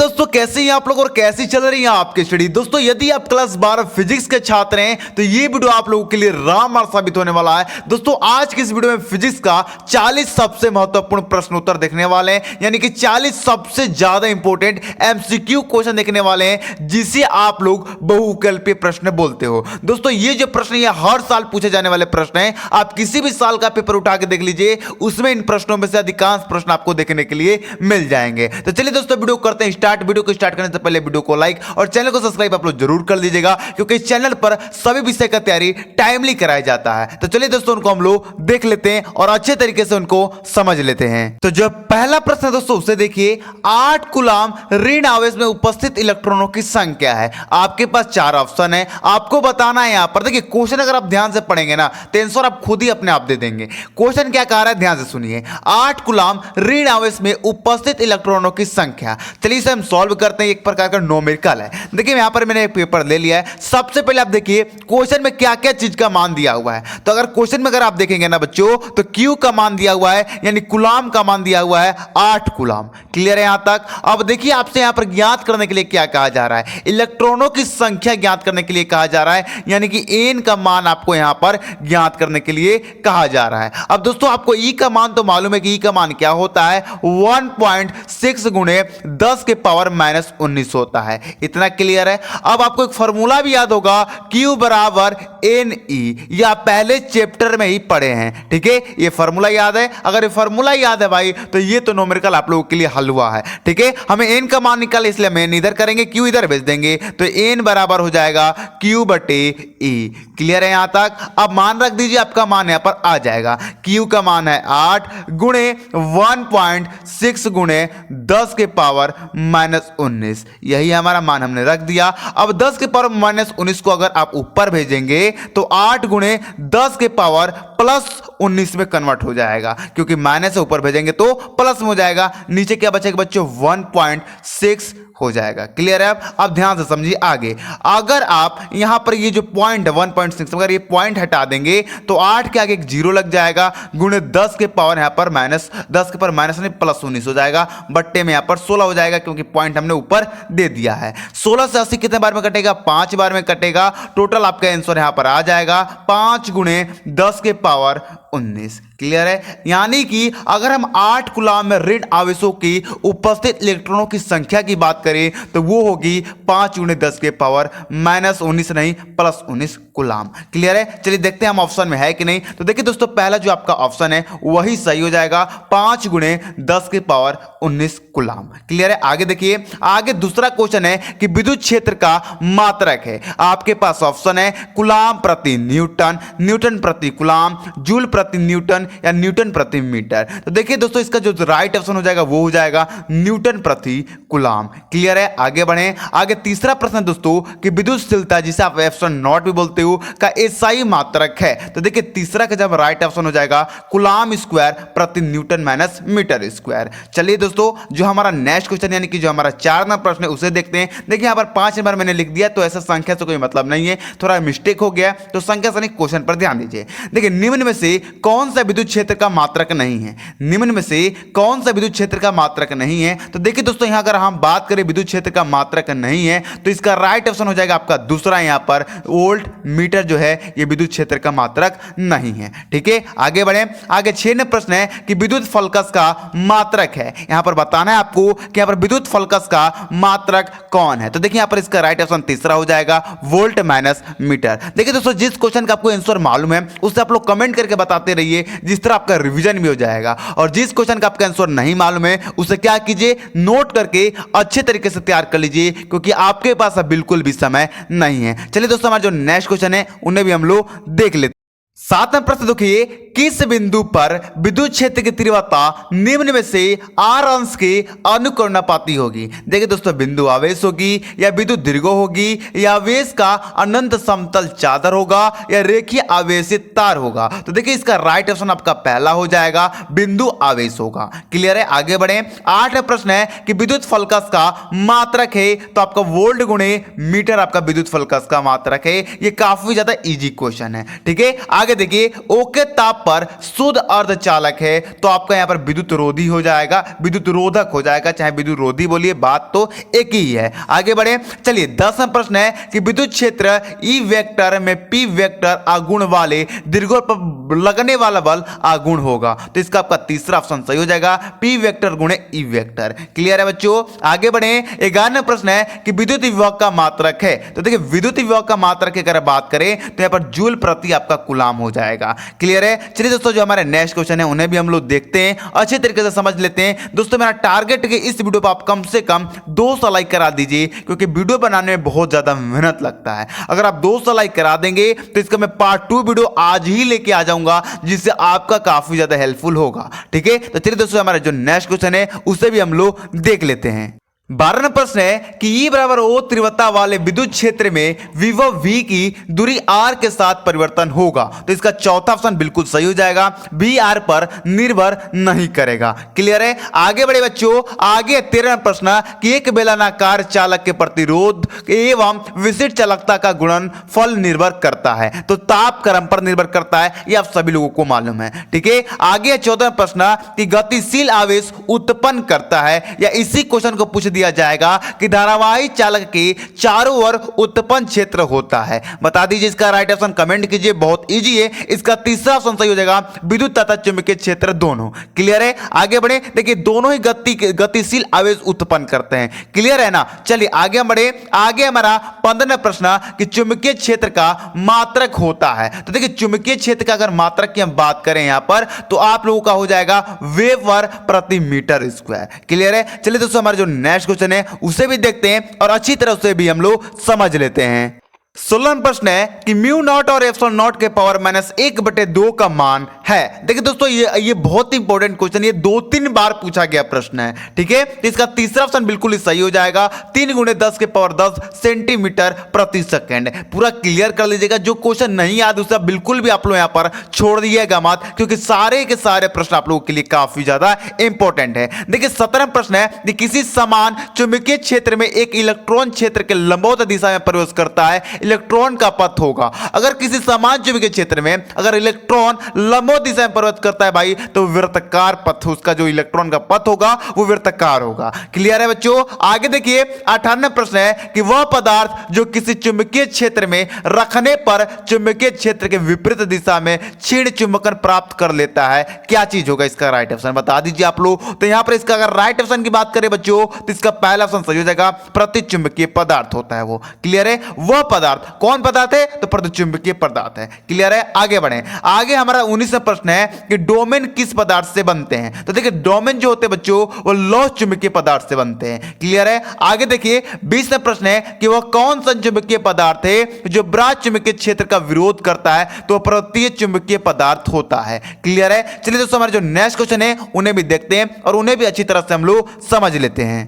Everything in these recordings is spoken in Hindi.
दोस्तों, कैसे हैं आप लोग और कैसी चल रही है आपकी स्टडी। दोस्तों, यदि आप क्लास 12 फिजिक्स के छात्र हैं तो ये वीडियो आप लोगों के लिए रामबाण साबित होने वाला है। दोस्तों, आज की इस वीडियो में फिजिक्स का 40 सबसे महत्वपूर्ण प्रश्न उत्तर देखने वाले हैं, यानी कि 40 सबसे ज्यादा इंपॉर्टेंट एमसीक्यू क्वेश्चन देखने वाले हैं, जिसे आप लोग बहुविकल्पीय प्रश्न बोलते हो। दोस्तों, ये जो प्रश्न ये हर साल पूछे जाने वाले प्रश्न हैं। आप किसी भी साल का पेपर उठा के देख लीजिए, उसमें इन प्रश्नों में से अधिकांश प्रश्न आपको देखने के लिए मिल जाएंगे। तो चलिए दोस्तों, वीडियो करते हैं स्टार्ट। वीडियो को स्टार्ट करने से पहले वीडियो को लाइक और चैनल को सब्सक्राइब आप लोग जरूर कर लीजिएगा, क्योंकि इस चैनल पर सभी विषय का तैयारी टाइमली कराया जाता है। तो चलिए दोस्तों, उनको हम लोग देख लेते हैं और अच्छे तरीके से उनको समझ लेते हैं। तो जो पहला प्रश्न है दोस्तों, उसे देखिए। 8 कूलम ऋण आवेश में उपस्थित इलेक्ट्रॉनों की संख्या है। आपके पास 4 ऑप्शन है, आपको बताना है। यहां पर देखिए, क्वेश्चन अगर आप ध्यान से पढ़ेंगे ना तो आंसर आप खुद ही अपने आप दे देंगे। क्वेश्चन क्या कह रहा है, ध्यान से सुनिए। 8 कूलम ऋण आवेश में उपस्थित इलेक्ट्रॉनों की संख्या। चलिए इसे हम सॉल्व करते हैं। एक प्रकार का न्यूमेरिकल है। देखिए, यहां पर मैंने एक पेपर ले लिया है। सबसे पहले आप देखिए क्वेश्चन में क्या क्या चीज का मान दिया हुआ है। तो अगर क्वेश्चन में अगर आप देखेंगे ना बच्चों, तो क्यू का मान दिया हुआ है, यानी कूलम का मान दिया हुआ है 8 कूलम। क्लियर है यहां तक। अब देखिए, आपसे यहां पर ज्ञात करने के लिए क्या कहा जा रहा है, इलेक्ट्रॉनों की संख्या ज्ञात करने के लिए कहा जा रहा है, यानी कि एन का मान आपको यहां पर ज्ञात करने के लिए कहा जा रहा है। अब दोस्तों, आपको ई का मान तो मालूम है कि ई का मान क्या होता है, 1.6 गुणे 10 के पावर -19 होता है। इतना क्लियर है। अब आपको एक फॉर्मूला भी याद होगा, Q बराबर NE, या पहले चैप्टर में ही पढ़े हैं। ठीक है, ये फॉर्मूला याद है। अगर ये फॉर्मूला याद है भाई, तो ये तो न्यूमेरिकल आप लोगों के लिए हल हुआ है। ठीक है, हमें n का मान निकाल, इसलिए हम n इधर करेंगे, Q इधर भेज देंगे, तो n बराबर हो जाएगा Q/E। क्लियर है यहां तक। अब मान रख दीजिए, आपका मान यहां पर आ जाएगा। Q का मान है 8 गुणे 1.6 गुणे 10 के पावर -19, यही हमारा मान हमने रख दिया। अब 10 के पावर -19 को अगर आप ऊपर भेजेंगे तो 8 गुणे 10 के पावर +19 में कन्वर्ट हो जाएगा, क्योंकि माइनस से ऊपर भेजेंगे तो प्लस में हो जाएगा। नीचे क्या बचेगा बच्चों, 1.6 हो जाएगा। क्लियर है। अब ध्यान से समझिए आगे। अगर आप यहां पर ये जो पॉइंट 1.6, अगर ये पॉइंट हटा देंगे तो 8 के आगे एक 0 लग जाएगा, गुणे 10 के पावर यहां पर -10 के पावर माइनस नहीं +19 हो जाएगा, बट्टे में यहां पर 16 हो जाएगा, क्योंकि पॉइंट हमने ऊपर दे दिया है। 16 से 80 कितने बार में कटेगा, 5 बार में कटेगा। टोटल आपका आंसर यहां पर आ जाएगा 5 गुणे 10 के पावर 19। क्लियर है। यानी कि अगर हम 8 कूलम में ऋण आवेशों की उपस्थित इलेक्ट्रॉनों की संख्या की बात करें तो वो होगी 5 गुणे 10 के पावर -19 नहीं +19 कूलम। क्लियर है। चलिए देखते हैं हम ऑप्शन में है कि नहीं। तो देखिए दोस्तों, पहला जो आपका ऑप्शन है वही सही हो जाएगा, 5 गुणे 10 के पावर 19 कूलम। क्लियर है। आगे देखिए, आगे दूसरा क्वेश्चन है कि विद्युत क्षेत्र का मात्रक है। आपके पास ऑप्शन है कूलम प्रति न्यूटन, न्यूटन प्रति कूलम, जूल प्रति न्यूटन या न्यूटन प्रति मीटर। तो देखिए दोस्तों, इसका जो राइट ऑप्शन हो जाएगा वो हो जाएगा न्यूटन प्रति कूलम। क्लियर है। आगे बढ़े। आगे तीसरा प्रश्न है दोस्तों कि विद्युतशीलता, जिसे आप एप्सिलॉन नॉट भी बोलते हो, का एसआई मात्रक है। तो देखिए तीसरा का जब राइट ऑप्शन हो जाएगा कूलम स्क्वायर प्रति न्यूटन माइनस मीटर स्क्वायर। चलिए दोस्तों, जो हमारा नेक्स्ट क्वेश्चन यानी कि जो हमारा 4 नंबर प्रश्न है उसे देखते हैं। देखिए यहाँ पर 5 नंबर मैंने लिख दिया, तो ऐसा संख्या से कोई मतलब नहीं है, थोड़ा मिस्टेक हो गया, तो संख्या से नहीं, क्वेश्चन पर ध्यान दीजिए। देखिए, निम्न में से कौन सा विद्युत क्षेत्र का मात्रक नहीं है, निम्न में से कौन सा विद्युत क्षेत्र का मात्रक नहीं है। तो देखिए दोस्तों, यहां अगर हम बात करें विद्युत क्षेत्र का मात्रक नहीं है, तो इसका राइट ऑप्शन हो जाएगा आपका दूसरा, यहां पर वोल्ट मीटर जो है ये विद्युत क्षेत्र का मात्रक नहीं है। ठीक है। आगे बढ़े। आगे 6 नंबर प्रश्न है कि विद्युत फलकस का मात्रक है। यहां पर बताना है आपको कि यहां पर विद्युत फलकस का मात्रक कौन है। तो देखिए यहां पर इसका राइट ऑप्शन तीसरा हो जाएगा, वोल्ट माइनस मीटर। देखिए दोस्तों, जिस क्वेश्चन का आपको आंसर मालूम है उससे आप लोग कमेंट करके बताते रहिए, जिस तरह आपका रिवीजन भी हो जाएगा। और जिस क्वेश्चन का आपका आंसर नहीं मालूम है उसे क्या कीजिए, नोट करके अच्छे तरीके से तैयार कर लीजिए, क्योंकि आपके पास अब बिल्कुल भी समय नहीं है। चलिए दोस्तों, हमारा जो नेक्स्ट क्वेश्चन है उन्हें भी हम लोग देख लेते हैं। 7 नंबर प्रश्न देखिए, किस बिंदु पर विद्युत क्षेत्र की तीव्रता निम्न में से r अंश के अनुकरणपाती होगी। देखिए दोस्तों, बिंदु आवेश होगी या विद्युत दीर्घो होगी या आवेश का अनंत समतल चादर होगा या रेखीय आवेशित तार होगा। तो देखिए इसका राइट ऑप्शन आपका पहला हो जाएगा, बिंदु आवेश होगा। क्लियर है। आगे बढ़े। 8 प्रश्न है कि विद्युत फलकस का मात्रक है, तो आपका वोल्ट गुणे मीटर आपका विद्युत फलकस का मात्रक है। ये काफी ज्यादा इजी क्वेश्चन है। ठीक है। आगे देखिए, ओके ताप पर शुद्ध अर्धचालक है तो आपका यहाँ पर विद्युत रोधी हो जाएगा, विद्युत रोधक हो जाएगा, चाहे विद्युत रोधी बोलिए, बात तो एक ही है। आगे बढ़े, चलिए 10वां प्रश्न है कि विद्युत क्षेत्र ई वेक्टर में पी वेक्टर आगुण वाले दीर्घों पर लगने वाला बल आगुण होगा, तो इसका आपका तीसरा ऑप्शन सही हो जाएगा, पी वेक्टर गुणे ई वेक्टर। क्लियर है बच्चों? आगे बढ़े, 11वां प्रश्न है कि विद्युत विभव का मात्रक है, तो देखिए विद्युत विभव का मात्रक की अगर बात करें तो यहां पर जूल प्रति आपका कूलाम हो जाएगा। क्लियर है? चलिए दोस्तों, जो हमारे नेक्स्ट क्वेश्चन है उन्हें भी हम लोग देखते हैं, अच्छे तरीके से समझ लेते हैं। दोस्तों मेरा टारगेट है इस वीडियो पर आप कम से कम 200 लाइक करा दीजिए, क्योंकि वीडियो बनाने में बहुत ज्यादा मेहनत लगता है। अगर आप 200 लाइक करा देंगे तो इसका मैं पार्ट 2 वीडियो आज ही लेके आ जाऊंगा, जिससे आपका काफी ज्यादा हेल्पफुल होगा। ठीक है, तो चलिए दोस्तों हमारा जो नेक्स्ट क्वेश्चन है उसे भी हम लोग देख लेते हैं। 12वां प्रश्न है कि E बराबर O तीव्रता वाले विद्युत क्षेत्र में विभव V की दूरी R के साथ परिवर्तन होगा, तो इसका चौथा ऑप्शन बिल्कुल सही हो जाएगा, V R पर निर्भर नहीं करेगा। क्लियर है? आगे बढ़े बच्चों, आगे 13वां प्रश्न कि एक बेलनाकार चालक के प्रतिरोध एवं विशिष्ट चालकता का गुणनफल निर्भर करता है, तो ताप क्रम पर निर्भर करता है, ये आप सभी लोगों को मालूम है। ठीक है, आगे 14वां प्रश्न कि गतिशील आवेश उत्पन्न करता है, या इसी क्वेश्चन को पूछ दिया जाएगा कि धारावाही चालक के चारों ओर उत्पन्न क्षेत्र होता है। बता दीजिए इसका राइट ऑप्शन, कमेंट कीजिए, बहुत इजी है। इसका तीसरा ऑप्शन सही हो जाएगा, विद्युत तथा चुंबकीय क्षेत्र दोनों। क्लियर है? आगे बढ़े, देखिए दोनों ही गतिशील आवेश उत्पन्न करते हैं। क्लियर है ना? चलिए आगे हम बढ़े, आगे हमारा 15वां प्रश्न कि चुंबकीय क्षेत्र का मात्रक होता है, तो देखिए चुंबकीय क्षेत्र का अगर मात्रक की हम बात करें यहां पर, तो आप लोगों का हो जाएगा वेबर प्रति मीटर स्क्वायर। क्लियर है? चलिए दोस्तों हमारा जो नेक्स्ट क्वेश्चन है उसे भी देखते हैं और अच्छी तरह से भी हम लोग समझ लेते हैं। 16वां प्रश्न है कि म्यू नॉट और एप्सिलॉन नॉट के पावर -1/2 का मान है। देखिए दोस्तों ये बहुत इंपॉर्टेंट क्वेश्चन, ये 2-3 बार पूछा गया प्रश्न है। ठीक है, तो इसका तीसरा ऑप्शन बिल्कुल ही सही हो जाएगा, 3 × 10⁻10 सेंटीमीटर प्रति सेकेंड। पूरा क्लियर कर लीजिएगा, जो क्वेश्चन नहीं याद उसे बिल्कुल भी आप लोग यहां पर छोड़ दिएगा मत, क्योंकि सारे के सारे प्रश्न आप लोगों के लिए काफी ज्यादा इंपॉर्टेंट है। देखिए 17वां प्रश्न है कि किसी समान चुंबकीय क्षेत्र में एक इलेक्ट्रॉन क्षेत्र के लंबवत दिशा में प्रवेश करता है, इलेक्ट्रॉन का पथ होगा। अगर किसी समान चुंबकीय क्षेत्र में अगर इलेक्ट्रॉन लंबवत दिशा में प्रवेश करता है भाई, तो वृत्ताकार पथ, उसका जो इलेक्ट्रॉन का पथ होगा वो वृत्ताकार होगा। क्लियर है बच्चों? आगे देखिए 18वां प्रश्न है कि वह पदार्थ जो किसी चुंबकीय क्षेत्र में रखने पर चुंबकीय क्षेत्र के विपरीत दिशा में क्षीण चुंबकन प्राप्त कर लेता है, क्या चीज होगा? इसका राइट ऑप्शन बता दीजिए आप लोग। तो यहां पर इसका अगर राइट ऑप्शन की बात करें बच्चों, तो इसका पहला ऑप्शन सही हो जाएगा, प्रतिचुंबकीय पदार्थ होता है वो। क्लियर है? वह पदार्थ कौन पदार्थ है? तो प्रतिचुंबकीय पदार्थ है। क्लियर है? आगे बढ़े, आगे हमारा 19वां प्रश्न है कि डोमेन किस पदार्थ से बनते हैं, तो देखिए डोमेन जो होते हैं बच्चों वो लौह चुंबकीय पदार्थ से बनते हैं। क्लियर है? आगे देखिए 20वां प्रश्न है कि वह कौन सा चुंबकीय पदार्थ है जो ब्राज चुंबकीय क्षेत्र का विरोध करता है, तो प्रत्यय चुंबकीय पदार्थ होता है। क्लियर है? चलिए दोस्तों हमारे जो नेक्स्ट क्वेश्चन है उन्हें भी देखते हैं और उन्हें भी अच्छी तरह से हम लोग समझ लेते हैं।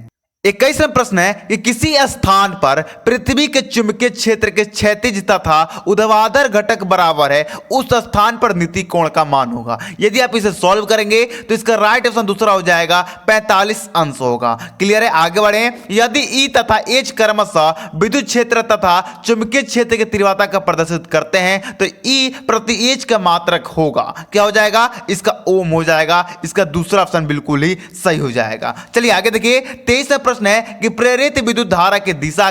21वां प्रश्न है कि किसी स्थान पर पृथ्वी के चुंबकीय क्षेत्र के क्षैतिज तथा ऊर्ध्वाधर घटक बराबर है, उस स्थान पर नीति कोण का मान होगा। यदि आप इसे सॉल्व करेंगे तो इसका राइट ऑप्शन दूसरा हो जाएगा, 45 अंश होगा। क्लियर है? आगे बढ़े, यदि ई तथा एच क्रमशः विद्युत क्षेत्र तथा चुंबकीय क्षेत्र की तीव्रता का प्रदर्शित करते हैं, तो ई प्रति एच का मात्रक होगा, क्या हो जाएगा? इसका ओम हो जाएगा। इसका दूसरा ऑप्शन बिल्कुल ही सही हो जाएगा। चलिए आगे देखिए 23वां प्रश्न है कि प्रेरित विद्युत धारा के दिशा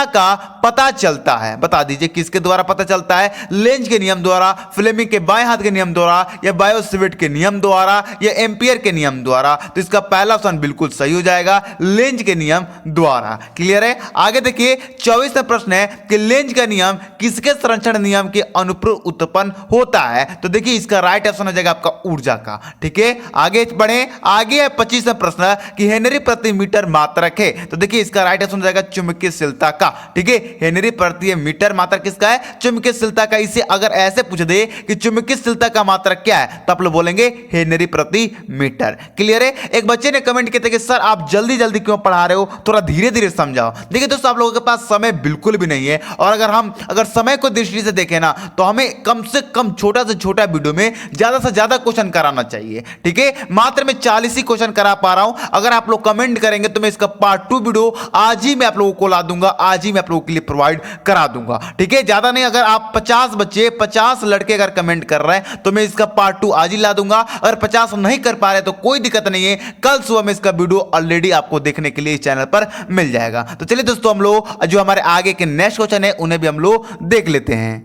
का पता चलता है, बता दीजिए किसके द्वारा पता चलता है? लेंज के नियम द्वारा, फ्लेमिंग के बाएं हाथ के नियम द्वारा, या बायोसवेट के नियम द्वारा, या एम्पियर के नियम द्वारा। तो इसका पहला ऑप्शन बिल्कुल सही हो जाएगा, लेंज के नियम द्वारा। क्लियर है? आगे देखिए 24वां प्रश्न है कि लेंज का नियम किसके संरक्षण नियम के अनुप्रयोग उत्पन्न होता है, तो देखिए इसका राइट ऑप्शन हो जाएगा आपका ऊर्जा का। ठीक है, आगे बढ़े, आगे है 25वां प्रश्न कि हेनरी प्रति मीटर मात्रक है, तो देखिए इसका राइट ऑप्शन हो जाएगा चुंबकीयशीलता का। ठीक है, हेनरी प्रति मीटर मात्रक किसका है? चुंबकीयशीलता का। इसे अगर ऐसे पूछ दे कि चुंबकीयशीलता का मात्रक क्या है, तो आप लोग बोलेंगे हेनरी प्रति मीटर। क्लियर है? एक बच्चे ने कमेंट किया कि सर आप जल्दी जल्दी क्यों पढ़ा रहे हो, थोड़ा धीरे धीरे समझाओ। देखिए दोस्तों आप लोगों के पास समय बिल्कुल भी नहीं है, और अगर समय को दृष्टि से देखें ना, तो हमें कम से कम छोटा से छोटा वीडियो में ज्यादा से ज्यादा क्वेश्चन कराना चाहिए। ठीक है, मात्र मैं 40 ही क्वेश्चन करा पा रहा हूं। अगर आप लोग कमेंट करेंगे करेंगे तो मैं इसका पार्ट 2 वीडियो आज ही मैं आप लोगों को ला दूंगा, आज ही मैं आप लोगों के लिए प्रोवाइड करा दूंगा। ठीक है, ज्यादा नहीं, अगर आप 50 बच्चे 50 लड़के अगर कमेंट कर रहे हैं तो मैं इसका पार्ट 2 आज ही ला दूंगा। अगर 50 नहीं कर पा रहे तो कोई दिक्कत नहीं है, कल सुबह में इसका वीडियो ऑलरेडी आपको देखने के लिए इस चैनल पर मिल जाएगा। तो चलिए दोस्तों, हम लोग जो हमारे आगे के नेक्स्ट क्वेश्चन है उन्हें भी हम लोग देख लेते हैं।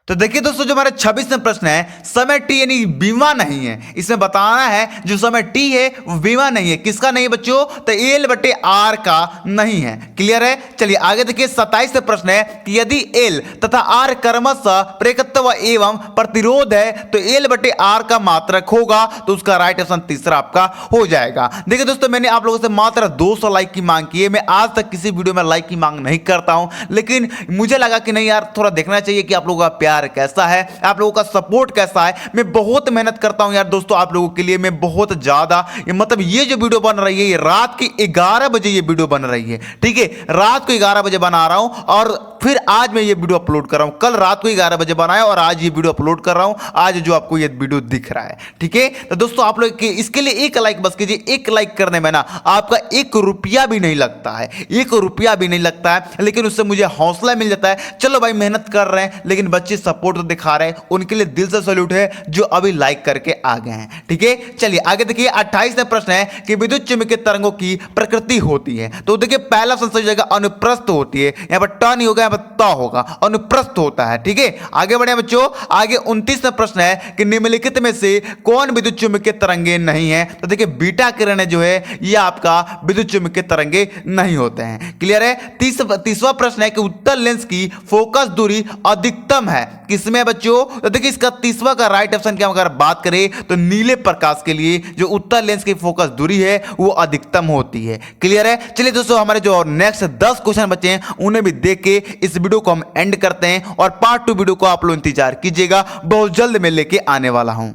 तो देखिए दोस्तों, जो हमारा 26वां प्रश्न है, समय टी यानी बीमा नहीं है। इसमें बताना है जो समय टी है वो बीमा नहीं है। किसका नहीं है बच्चों? तो एल बटे आर का नहीं है। क्लियर है? चलिए आगे देखिए, 27वां प्रश्न है कि यदि एल तथा आर क्रमशः प्रेरकत्व एवं प्रतिरोध है तो एल बटे आर का मात्रक होगा। तो उसका राइट ऑप्शन तीसरा आपका हो जाएगा। देखिए दोस्तों, मैंने आप लोगों से मात्र 200 लाइक की मांग की है। मैं आज तक किसी वीडियो में लाइक की मांग नहीं करता हूं, लेकिन मुझे लगा कि नहीं यार, थोड़ा देखना चाहिए कि आप लोगों का प्यार कैसा है, आप लोगों का सपोर्ट कैसा है। मैं बहुत मेहनत करता हूं यार दोस्तों आप लोगों के लिए, मैं बहुत ज्यादा, मतलब ये जो वीडियो बन रही है ये रात के 11 बजे ये वीडियो बन रही है। ठीक है, रात को 11 बजे बना रहा हूं और फिर आज मैं ये वीडियो अपलोड कर रहा हूं। कल रात को 11 बजे बनाया और आज ये वीडियो अपलोड कर रहा हूं, आज जो आपको ये वीडियो दिख रहा है। ठीक है, तो दोस्तों आप लोग इसके लिए एक लाइक बस कीजिए। एक लाइक करने में ना आपका 1 रुपया भी नहीं लगता है, 1 रुपया भी नहीं लगता है, लेकिन उससे मुझे हौसला मिल जाता है। चलो भाई, मेहनत कर रहे हैं लेकिन बच्चे सपोर्ट तो दिखा रहे हैं, उनके लिए दिल से सैल्यूट है जो अभी लाइक करके आ गए हैं। ठीक है, चलिए आगे देखिए, 28वां प्रश्न है कि विद्युत चुम्बकीय तरंगों की प्रकृति होती है। तो देखिए, पहला ऑप्शन सही हो जाएगा, अनुप्रस्थ होती है। यहां पर ट नहीं होगा, यहां पर त होगा, अनुप्रस्थ होता है। ठीक है, आगे बढ़े बच्चों। आगे 29वां प्रश्न है कि निम्नलिखित में से कौन विद्युत चुम्बकीय तरंगे नहीं है। तो देखिए, बीटा किरण जो है यह आपका विद्युत चुम्बकीय तरंगे नहीं होते हैं। क्लियर है? 30वां प्रश्न है कि उत्तल लेंस की फोकस दूरी अधिकतम है किसमें बच्चों? तो देखिए, इसका 30वां का राइट ऑप्शन क्या, अगर बात करें तो नीले प्रकाश के लिए जो उत्तल लेंस की फोकस दूरी है वो अधिकतम होती है। क्लियर है? चलिए दोस्तों, हमारे जो नेक्स्ट 10 क्वेश्चन बचे हैं उन्हें भी देख के इस वीडियो को हम एंड करते हैं और पार्ट 2 वीडियो को आप लोग इंतजार कीजिएगा, बहुत जल्द मैं लेके आने वाला हूं।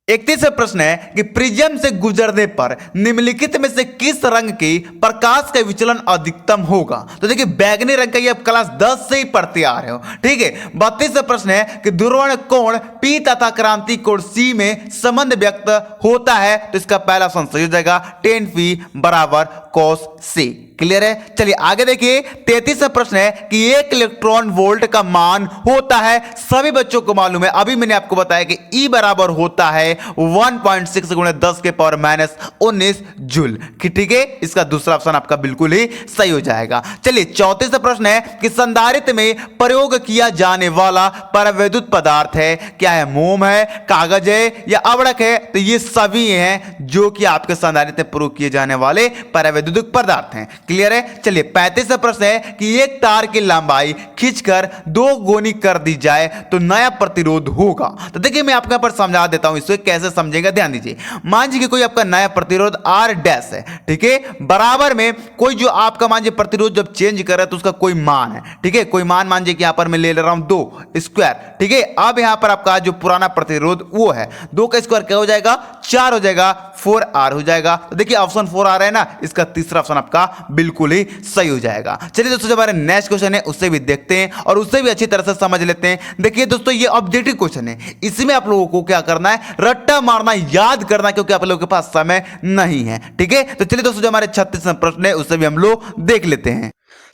31वां प्रश्न है कि प्रिज्म से गुजरने पर निम्नलिखित में से किस रंग के प्रकाश का विचलन अधिकतम होगा। तो देखिए, बैगनी रंग का ये आप क्लास 10 से ही पढ़ते आ रहे हो। ठीक है, 32वां प्रश्न है कि ध्रुवण कोण P तथा क्रांति कोण C में संबंध व्यक्त होता है। तो इसका पहला ऑप्शन सही हो जाएगा, tan P बराबर cos C। क्लियर है? चलिए आगे देखिए, 33वां प्रश्न है कि 1 इलेक्ट्रॉन वोल्ट का मान होता है, सभी बच्चों को मालूम है, अभी मैंने आपको बताया कि E बराबर होता है 1.6 गुणे 10 के पावर -19 जूल। ठीक है, इसका दूसरा ऑप्शन आपका बिल्कुल ही सही हो जाएगा। चलिए 34वां प्रश्न है कि संधारित्र में प्रयोग किया जाने वाला परावैद्युत पदार्थ है, क्या है? मोम है, कागज है या अवड़क है? तो ये सभी हैं जो कि आपके संधारित्र में प्रयोग किए जाने वाले परावैद्युत पदार्थ हैं। क्लियर है? चलिए 35वां प्रश्न है कि एक तार की लंबाई खींचकर 2 गुनी कर दी जाए तो नया प्रतिरोध होगा। तो देखिए, मैं आपको यहां पर समझा देता हूं, इसको कैसे समझेगा, ध्यान दीजिए। मान लीजिए कोई आपका नया प्रतिरोध R डैश है, ठीक है, बराबर में कोई जो आपका मान लीजिए प्रतिरोध जब चेंज कर रहा है तो उसका कोई मान है। ठीक है, कोई मान मान लीजिए कि यहां पर मैं ले रहा हूं 2 स्क्वायर। ठीक है, अब यहां पर आपका जो पुराना प्रतिरोध वो है 2 का स्क्वायर क्या हो जाएगा? 4 हो जाएगा, 4R हो जाएगा। तो देखिए, ऑप्शन 4 आ रहा है ना, इसका तीसरा ऑप्शन आपका बिल्कुल ही सही हो जाएगा। चलिए दोस्तों, जो हमारे नेक्स्ट क्वेश्चन है उससे भी देखते हैं और उससे भी अच्छी तरह से समझ लेते हैं। देखिए दोस्तों, ये ऑब्जेक्टिव क्वेश्चन है, इसमें आप लोगों को क्या करना है? रट्टा मारना, याद करना, क्योंकि आप लोगों के पास समय नहीं है। ठीक है, तो चलिए दोस्तों, जो हमारे 36वां प्रश्न है उससे भी हम लोग देख लेते हैं।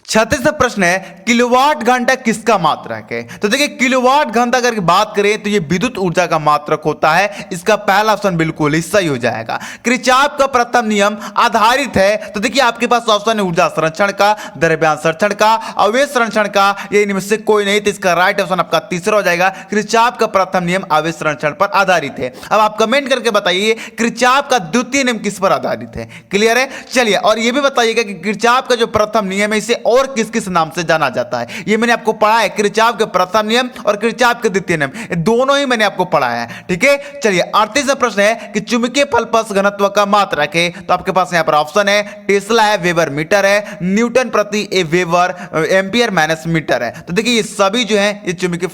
36वां प्रश्न है किलोवाट घंटा किसका मात्रक है। तो देखिए, किलोवाट घंटा अगर बात करें तो ये विद्युत ऊर्जा का मात्रक होता है। इसका पहला ऑप्शन बिल्कुल ही सही हो जाएगा। किरचॉफ का प्रथम नियम आधारित है। तो देखिए, आपके पास ऑप्शन है ऊर्जा संरक्षण का, द्रव्यमान संरक्षण का, आवेश संरक्षण का, ये इनमें से कोई नहीं, तो इसका राइट ऑप्शन आपका तीसरा हो जाएगा। किरचॉफ का प्रथम नियम आवेश संरक्षण पर आधारित है। अब आप कमेंट करके बताइए किरचॉफ का द्वितीय नियम किस पर आधारित है। क्लियर है? चलिए, और ये भी बताइएगा कि किरचॉफ का जो प्रथम नियम है इसे और किस किस नाम से जाना जाता है। ये मैंने आपको पढ़ा है, किरचॉफ के प्रथम नियम और किरचॉफ के द्वितीय नियम, दोनों ही मैंने आपको पढ़ाया है। ठीक है, चलिए 38वां प्रश्न है कि चुंबकीय फलपथ घनत्व का मात्रक है। तो आपके पास यहां पर ऑप्शन है टेस्ला है, वेबर मीटर है, न्यूटन प्रति ए वेबर, एम्पियर माइनस मीटर है। तो देखिए, ये सभी जो है ये चुंबकीय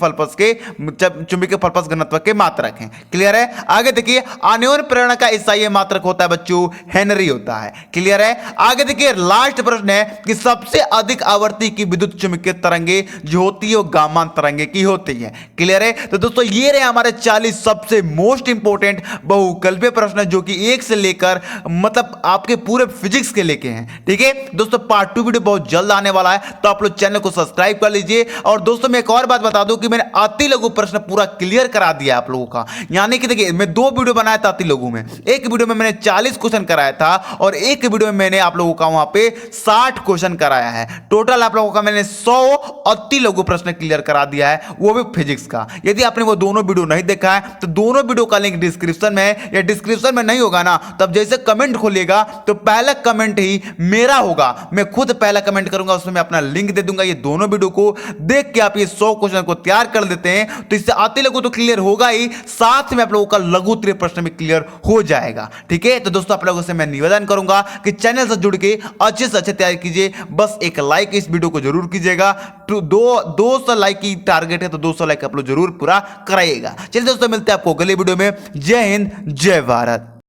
फलपथ घनत्व के मात्रक हैं। क्लियर है? आगे देखिए, आन्योन प्रेरणा का एसआई मात्रक होता है बच्चों, हेनरी होता है। क्लियर है? आगे देखिए, लास्ट प्रश्न है कि सबसे अधिक सर्वाधिक आवर्ती की विद्युत चुंबकीय तरंगे जो होती है वो गामा तरंगे की होती है। क्लियर है? तो दोस्तों ये रहे हमारे 40 सबसे मोस्ट इंपोर्टेंट बहुकल्पीय प्रश्न जो कि 1 से लेकर मतलब आपके पूरे फिजिक्स के लेके हैं। ठीक है दोस्तों, पार्ट 2 वीडियो बहुत जल्द आने वाला है, तो आप लोग चैनल को सब्सक्राइब कर लीजिए। और दोस्तों मैं एक और बात बता दूं कि मैंने अति लघु प्रश्न पूरा क्लियर करा दिया आप लोगों का। यानी कि देखिए मैं 2 वीडियो बनाया था अति लघु में, एक वीडियो में मैंने 40 क्वेश्चन कराया था और एक वीडियो में मैंने आप लोगों का वहां पे 60 क्वेश्चन कराया है। टोटल आप लोगों का मैंने 100 अति लघु प्रश्न क्लियर करा दिया है, वो भी फिजिक्स का। यदि आपने वो दोनों वीडियो नहीं देखा है तो दोनों वीडियो का लिंक डिस्क्रिप्शन में है, या डिस्क्रिप्शन में नहीं होगा ना तब जैसे कमेंट खोलिएगा तो पहला कमेंट ही मेरा होगा, मैं खुद पहला कमेंट करूंगा, उसमें मैं अपना लिंक दे दूंगा। ये दोनों वीडियो को देख के आप ये 100 क्वेश्चन को तैयार कर देते हैं तो इससे अति लघु तो क्लियर होगा ही, साथ में आप लोगों का लघु उत्तरीय प्रश्न भी क्लियर हो जाएगा। ठीक है, तो दोस्तों आप लोगों से मैं निवेदन करूंगा कि चैनल से जुड़ के अच्छे से अच्छे तैयारी कीजिए। बस एक लाइक इस वीडियो को जरूर कीजिएगा, 200 लाइक की टारगेट है तो 200 लाइक आप लोग जरूर पूरा कराइएगा। चलिए दोस्तों मिलते हैं आपको अगले वीडियो में। जय हिंद, जय भारत।